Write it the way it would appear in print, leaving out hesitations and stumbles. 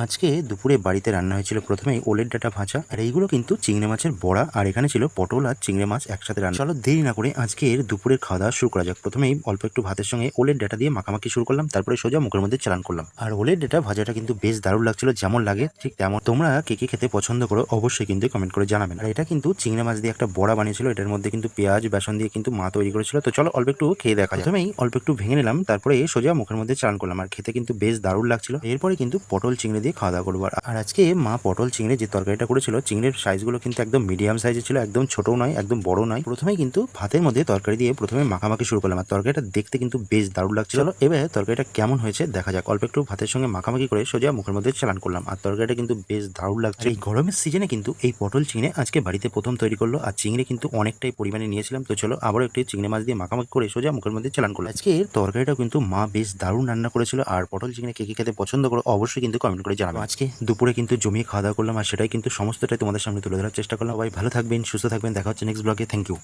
আজকে দুপুরে বাড়িতে রান্না হয়েছিল প্রথমেই ওলের ডাঁটা ভাজা, আর এইগুলো কিন্তু চিংড়ি মাছের বড়া, আর এখানে ছিল পটল আর চিংড়ি মাছ একসাথে রান্না। চলো দেরি না করে আজকের দুপুরের খাওয়া দাওয়া শুরু করা যাক। প্রথমেই অল্প একটু ভাতের সঙ্গে ওলের ডাঁটা দিয়ে মাখামাখি শুরু করলাম, তারপরে সোজা মুখের মধ্যে চালান করলাম। আর ওলের ডাঁটা ভাজাটা কিন্তু বেশ দারুণ লাগছিল, যেমন লাগে ঠিক তেমন। তোমরা কে কে খেতে পছন্দ করো অবশ্যই কিন্তু কমেন্ট করে জানাবেন। আর এটা কিন্তু চিংড়ি মাছ দিয়ে একটা বড়া বানিয়েছিল, এটার মধ্যে কিন্তু পেঁয়াজ বেসন দিয়ে কিন্তু মা তৈরি করেছিল। তো চলো অল্প একটু খেয়ে দেখা যায়। প্রথমেই অল্প একটু ভেঙে নিলাম, তারপরে সোজা মুখের মধ্যে চালান করলাম, আর খেতে কিন্তু বেশ দারুণ লাগছিল। এরপরে কিন্তু পটল চিংড়ি দিয়ে খাওয়া দাওয়া করবো। আর আজকে মা পটল চিংড়ি যে তরকারিটা করেছিল, চিংড়ির সাইজগুলো কিন্তু একদম মিডিয়াম সাইজের ছিল, একদম ছোটও নয় একদম বড় নয়। প্রথমেই কিন্তু ভাতের মধ্যে তরকারি দিয়ে প্রথমে মাখামাখি শুরু করলাম, আর তরকারিটা দেখতে কিন্তু বেশ দারুণ লাগছিল। চলো এবার তরকারিটা কেমন হয়েছে দেখা যাক। অল্প একটু ভাতের সঙ্গে মাখামাখি করে সোজা মুখের মধ্যে চালান করলাম, আর তরকারিটা কিন্তু বেশ দারুণ লাগছে। এই গরমের সিজনে কিন্তু এই পটল চিংড়ি আজকে বাড়িতে প্রথম তৈরি করলো, আর চিংড়ি কিন্তু অনেকটাই পরিমাণে নিয়েছিলাম। তো চলো আবারও একটি চিংড়ি মাছ দিয়ে মাখামাখি করে সোজা মুখের মধ্যে চালান করলাম। আজকে তরকারিটা কিন্তু মা বেশ দারুণ রান্না করেছিল। আর পটল চিংড়ি কে কে খেতে পছন্দ করো অবশ্যই কিন্তু কমেন্ট করে জানাবো। আজকে দুপুরে কিন্তু জমিয়ে খাওয়া দাওয়া করলাম, আর সেটাই কিন্তু সমস্তটাই তোমাদের সামনে তুলে ধরার চেষ্টা করলাম। সবাই ভালো থাকবেন, সুস্থ থাকবেন, দেখা হচ্ছে নেক্সট ব্লগে। Thank you.